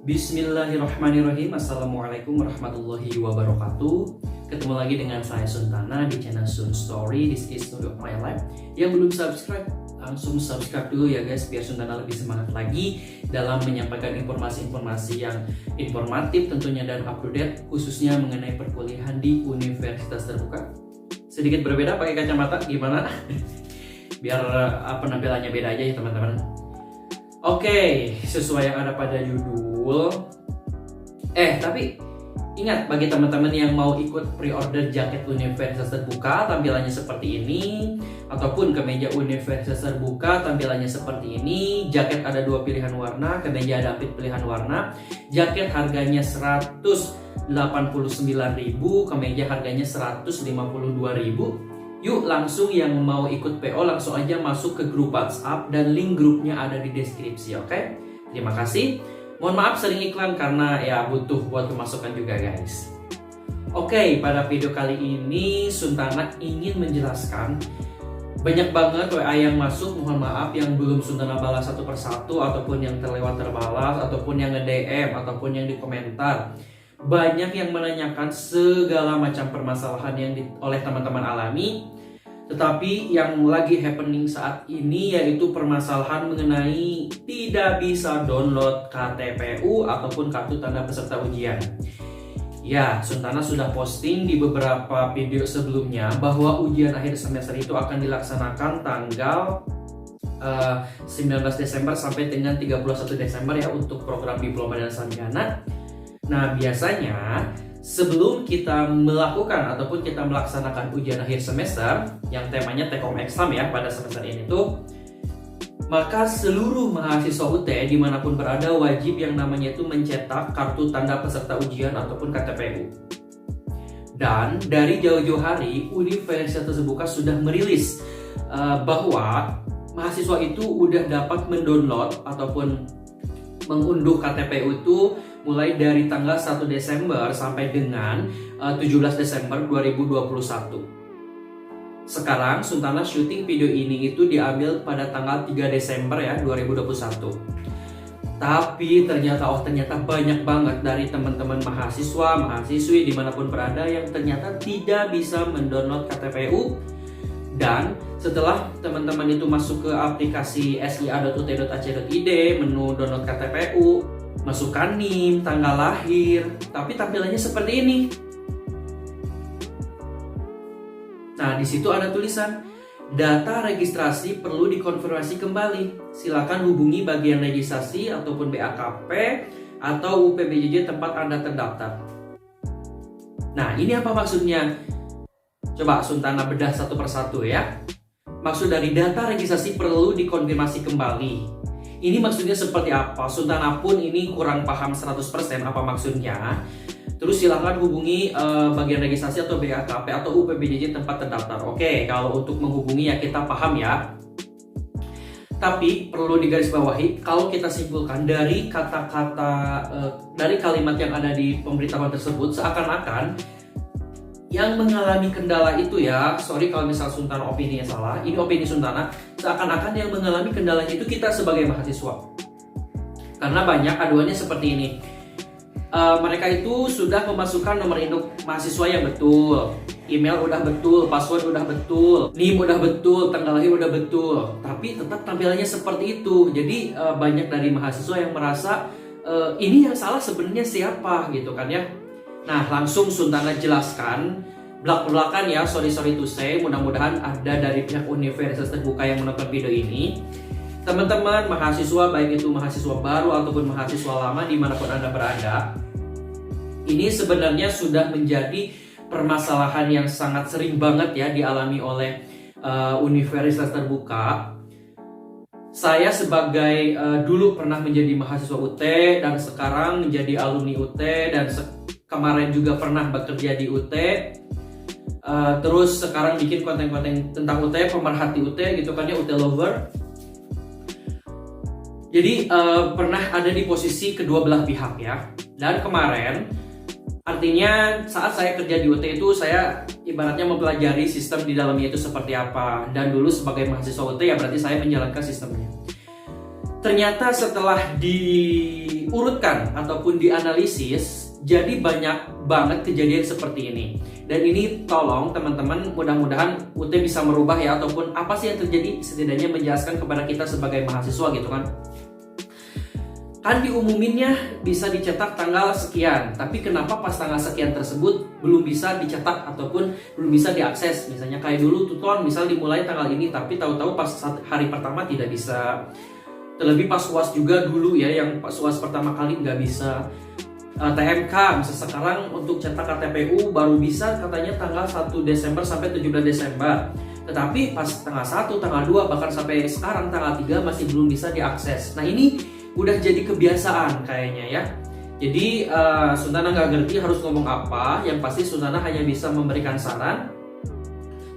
Bismillahirrahmanirrahim. Assalamualaikum warahmatullahi wabarakatuh. Ketemu lagi dengan saya Suntana di channel Sun Story. This is Story of My Life. Yang belum subscribe, langsung subscribe dulu ya guys, biar Suntana lebih semangat lagi dalam menyampaikan informasi-informasi yang informatif tentunya dan up to date, khususnya mengenai perkuliahan di Universitas Terbuka. Sedikit berbeda pakai kacamata, gimana? Biar penampilannya beda aja ya teman-teman. Oke, sesuai yang ada pada judul. Tapi ingat, bagi teman-teman yang mau ikut pre-order jaket Universitas Terbuka tampilannya seperti ini, ataupun kemeja Universitas Terbuka tampilannya seperti ini. Jaket ada 2 pilihan warna, kemeja ada 4 pilihan warna. Jaket harganya 189.000, kemeja harganya 152.000. Yuk, langsung yang mau ikut PO langsung aja masuk ke grup WhatsApp dan link grupnya ada di deskripsi, oke? Terima kasih. Mohon maaf sering iklan karena ya butuh buat pemasukan juga guys. Oke, pada video kali ini Suntana ingin menjelaskan banyak banget WA yang masuk, mohon maaf yang belum Suntana balas satu persatu, ataupun yang terlewat terbalas, ataupun yang nge-DM, ataupun yang di komentar. Banyak yang menanyakan segala macam permasalahan yang oleh teman-teman alami. Tetapi yang lagi happening saat ini yaitu permasalahan mengenai tidak bisa download KTPU ataupun kartu tanda peserta ujian. Ya, Suntana sudah posting di beberapa video sebelumnya bahwa ujian akhir semester itu akan dilaksanakan tanggal 19 Desember sampai dengan 31 Desember ya untuk program diploma dan sarjana. Nah, biasanya sebelum kita melakukan ataupun kita melaksanakan ujian akhir semester yang temanya take home exam ya pada semester ini tuh, maka seluruh mahasiswa UT dimanapun berada wajib yang namanya itu mencetak kartu tanda peserta ujian ataupun KTPU. Dan dari jauh-jauh hari Universitas Terbuka sudah merilis bahwa mahasiswa itu udah dapat mendownload ataupun mengunduh KTPU itu mulai dari tanggal 1 Desember sampai dengan 17 Desember 2021. Sekarang Suntana syuting video ini itu diambil pada tanggal 3 Desember ya 2021. Tapi ternyata banyak banget dari teman-teman mahasiswa, mahasiswi dimanapun berada yang ternyata tidak bisa mendownload KTPU. Dan setelah teman-teman itu masuk ke aplikasi sia.ut.ac.id, menu download KTPU, masukkan NIM, tanggal lahir, tapi tampilannya seperti ini. Nah, di situ ada tulisan data registrasi perlu dikonfirmasi kembali. Silakan hubungi bagian registrasi ataupun BAKP atau UPBJJ tempat Anda terdaftar. Nah, ini apa maksudnya? Coba Suntana bedah satu persatu ya. Maksud dari data registrasi perlu dikonfirmasi kembali, ini maksudnya seperti apa? Suntana pun ini kurang paham 100% apa maksudnya. Terus silahkan hubungi bagian registrasi atau BAKP atau UPBJJ tempat terdaftar. Oke, kalau untuk menghubungi ya kita paham ya. Tapi perlu digarisbawahi, kalau kita simpulkan dari kata-kata dari kalimat yang ada di pemberitahuan tersebut, seakan-akan yang mengalami kendala itu ya, sorry kalau misal Suntana opini yang salah, ini opini Suntana, seakan-akan yang mengalami kendalanya itu kita sebagai mahasiswa. Karena banyak aduannya seperti ini, mereka itu sudah memasukkan nomor induk mahasiswa yang betul, email udah betul, password udah betul, NIM udah betul, tanggal lahir udah betul, tapi tetap tampilannya seperti itu. Jadi banyak dari mahasiswa yang merasa ini yang salah sebenarnya siapa gitu kan ya. Nah, langsung Suntana jelaskan belak-belakan ya, sorry to say, mudah-mudahan ada dari pihak Universitas Terbuka yang menonton video ini. Teman-teman mahasiswa, baik itu mahasiswa baru ataupun mahasiswa lama dimanapun Anda berada, ini sebenarnya sudah menjadi permasalahan yang sangat sering banget ya dialami oleh Universitas Terbuka. Saya sebagai dulu pernah menjadi mahasiswa UT dan sekarang menjadi alumni UT dan kemarin juga pernah bekerja di UT, terus sekarang bikin konten-konten tentang UT, pemerhati UT gitu kan ya, UT lover. Jadi pernah ada di posisi kedua belah pihak ya. Dan kemarin, artinya saat saya kerja di UT itu saya ibaratnya mempelajari sistem di dalamnya itu seperti apa. Dan dulu sebagai mahasiswa UT ya berarti saya menjalankan sistemnya. ternyata setelah diurutkan ataupun dianalisis, jadi banyak banget kejadian seperti ini. Dan ini tolong teman-teman, mudah-mudahan UT bisa merubah ya, ataupun apa sih yang terjadi, setidaknya menjelaskan kepada kita sebagai mahasiswa gitu kan. Kan diumuminnya bisa dicetak tanggal sekian, tapi kenapa pas tanggal sekian tersebut belum bisa dicetak ataupun belum bisa diakses? Misalnya kayak dulu tuton misal dimulai tanggal ini, tapi tahu-tahu pas hari pertama tidak bisa. Terlebih pas UAS juga dulu ya, yang pas UAS pertama kali nggak bisa. TMK, misal sekarang untuk cetak KTPU baru bisa katanya tanggal 1 Desember sampai 17 Desember. Tetapi pas tanggal 1, tanggal 2, bahkan sampai sekarang tanggal 3 masih belum bisa diakses. Nah ini udah jadi kebiasaan kayaknya ya. Jadi Suntana nggak ngerti harus ngomong apa. Yang pasti Suntana hanya bisa memberikan saran.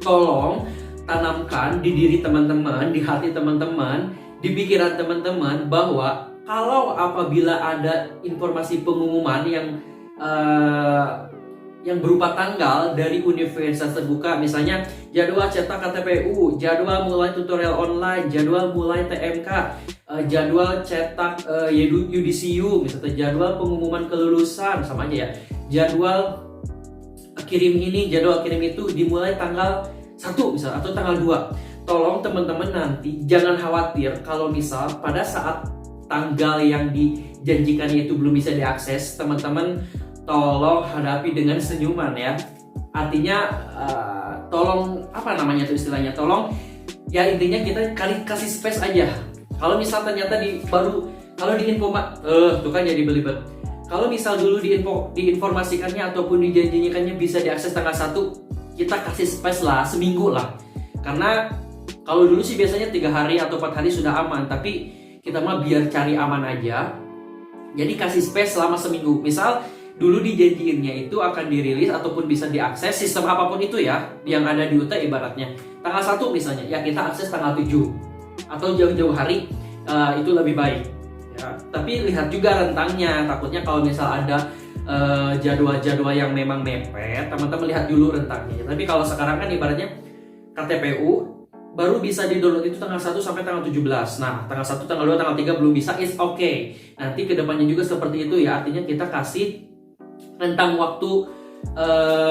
Tolong tanamkan di diri teman-teman, di hati teman-teman, di pikiran teman-teman bahwa kalau apabila ada informasi pengumuman yang berupa tanggal dari universitas terbuka, misalnya jadwal cetak KTPU, jadwal mulai tutorial online, jadwal mulai TMK, jadwal cetak UDCU, misalnya jadwal pengumuman kelulusan, sama aja ya, jadwal kirim ini, jadwal kirim itu dimulai tanggal 1 misalnya, atau tanggal 2. Tolong teman-teman nanti jangan khawatir kalau misal pada saat tanggal yang dijanjikannya itu belum bisa diakses, teman-teman tolong hadapi dengan senyuman ya. Artinya tolong apa namanya tuh istilahnya, tolong ya intinya kita kasih space aja. Kalau misal ternyata kalau tuh kan jadi belibet. Kalau misal dulu diinformasikannya ataupun dijanjikannya bisa diakses tanggal 1, kita kasih space lah, seminggu lah. Karena kalau dulu sih biasanya 3 hari atau 4 hari sudah aman, tapi kita mah biar cari aman aja. Jadi kasih space selama seminggu. Misal dulu dijanjiinnya itu akan dirilis ataupun bisa diakses sistem apapun itu ya, yang ada di UT ibaratnya tanggal 1 misalnya, ya kita akses tanggal 7 atau jauh-jauh hari, itu lebih baik ya. Tapi lihat juga rentangnya, takutnya kalau misal ada jadwal-jadwal yang memang mepet, teman-teman lihat dulu rentangnya. Tapi kalau sekarang kan ibaratnya KTPU baru bisa di-download itu tanggal 1 sampai tanggal 17. Nah, tanggal 1, tanggal 2, tanggal 3 belum bisa, it's okay. Nanti kedepannya juga seperti itu ya. Artinya kita kasih rentang waktu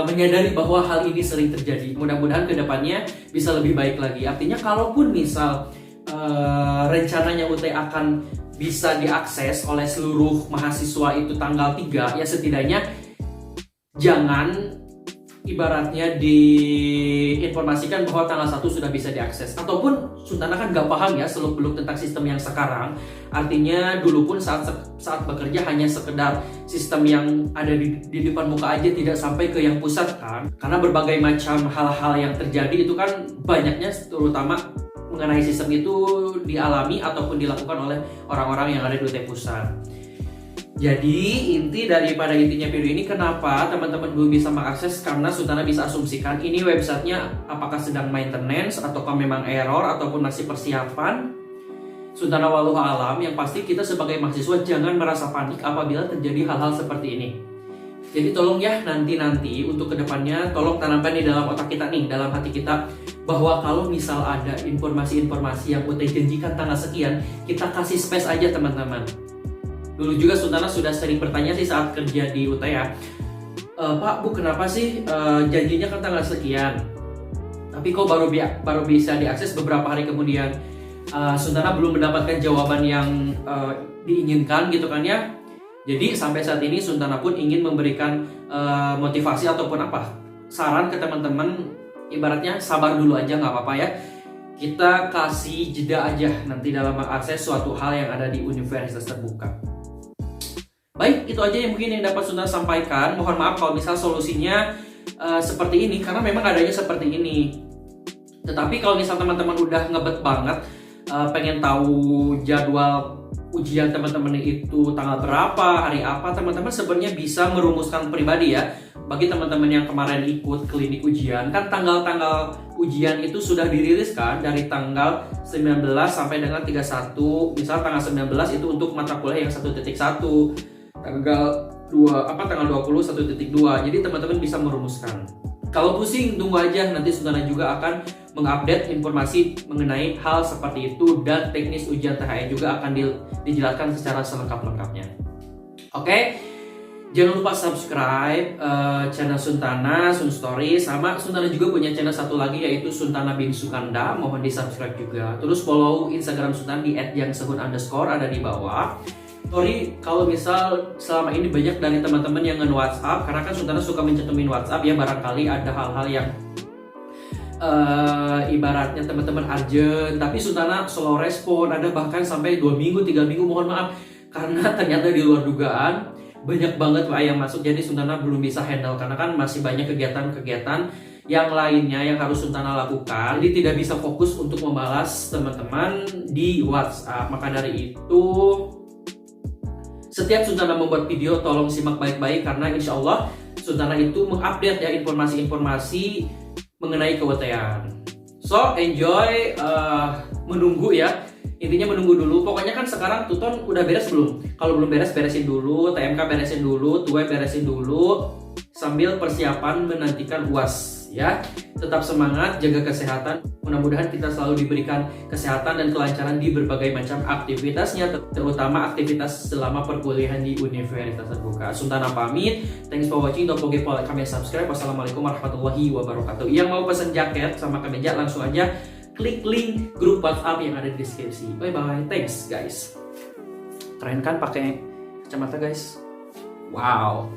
menyadari bahwa hal ini sering terjadi. Mudah-mudahan kedepannya bisa lebih baik lagi. Artinya kalaupun misal rencananya UT akan bisa diakses oleh seluruh mahasiswa itu tanggal 3, ya setidaknya jangan ibaratnya diinformasikan bahwa tanggal 1 sudah bisa diakses. Ataupun Suntana kan gak paham ya seluk-beluk tentang sistem yang sekarang. Artinya dulu pun saat bekerja hanya sekedar sistem yang ada di depan muka aja, tidak sampai ke yang pusat kan. Karena berbagai macam hal-hal yang terjadi itu kan banyaknya, terutama mengenai sistem itu dialami ataupun dilakukan oleh orang-orang yang ada di UT Pusat. Jadi inti daripada intinya video ini, kenapa teman-teman belum bisa mengakses, karena Suntana bisa asumsikan ini websitenya apakah sedang maintenance ataukah memang error ataupun masih persiapan. Suntana wallahu alam, yang pasti kita sebagai mahasiswa jangan merasa panik apabila terjadi hal-hal seperti ini. Jadi tolong ya nanti untuk kedepannya tolong tanamkan di dalam otak kita nih, dalam hati kita, bahwa kalau misal ada informasi-informasi yang UT janjikan tanggal sekian, kita kasih space aja teman-teman. Dulu juga Suntana sudah sering bertanya sih saat kerja di UT ya, Pak, Bu, kenapa sih janjinya kan tanggal sekian, tapi kok baru bisa diakses beberapa hari kemudian. Suntana belum mendapatkan jawaban yang diinginkan gitu kan ya. Jadi sampai saat ini Suntana pun ingin memberikan motivasi ataupun saran ke teman-teman, ibaratnya sabar dulu aja, nggak apa-apa ya. Kita kasih jeda aja nanti dalam mengakses suatu hal yang ada di universitas terbuka. Baik, itu aja yang mungkin yang dapat Suntana sampaikan. Mohon maaf kalau misal solusinya seperti ini, karena memang adanya seperti ini. Tetapi kalau misal teman-teman udah ngebet banget, pengen tahu jadwal ujian teman-teman itu tanggal berapa, hari apa, teman-teman sebenarnya bisa merumuskan pribadi ya. Bagi teman-teman yang kemarin ikut klinik ujian, kan tanggal-tanggal ujian itu sudah dirilis kan, dari tanggal 19 sampai dengan 31. Misal tanggal 19 itu untuk mata kuliah yang 1.1, tanggal 20 1.2. Jadi teman-teman bisa merumuskan. Kalau pusing, tunggu aja, nanti Suntana juga akan mengupdate informasi mengenai hal seperti itu, dan teknis ujian THE juga akan dijelaskan secara selengkap-lengkapnya. Oke, jangan lupa subscribe channel Suntana, Sun Story, sama Suntana juga punya channel satu lagi yaitu Suntana bin Sukanda, mohon di subscribe juga. Terus follow Instagram Suntana di @yangsehun_, ada di bawah. Sorry kalau misal selama ini banyak dari teman-teman yang nge-WhatsApp, karena kan Suntana suka mencantumin WhatsApp ya, barangkali ada hal-hal yang ibaratnya teman-teman urgent, tapi Suntana slow respon, ada bahkan sampai 2 minggu, 3 minggu, mohon maaf, karena ternyata di luar dugaan banyak banget WA yang masuk, jadi Suntana belum bisa handle, karena kan masih banyak kegiatan-kegiatan yang lainnya yang harus Suntana lakukan, jadi tidak bisa fokus untuk membalas teman-teman di WhatsApp. Maka dari itu, setiap Suntana membuat video, tolong simak baik-baik, karena insya Allah Suntana itu mengupdate ya informasi-informasi mengenai kewetean. So enjoy, menunggu ya. Intinya menunggu dulu. Pokoknya kan sekarang Tuton udah beres belum? Kalau belum beres, beresin dulu. TMK beresin dulu, TUE beresin dulu, sambil persiapan menantikan UAS ya. Tetap semangat, jaga kesehatan. Mudah-mudahan kita selalu diberikan kesehatan dan kelancaran di berbagai macam aktivitasnya, terutama aktivitas selama perkuliahan di Universitas Terbuka. Suntana pamit. Thanks for watching. Don't forget to like, comment, subscribe. Wassalamualaikum warahmatullahi wabarakatuh. Yang mau pesan jaket sama kemeja, langsung aja klik link grup WhatsApp yang ada di deskripsi. Bye bye. Thanks guys. Keren kan pakai kacamata guys? Wow.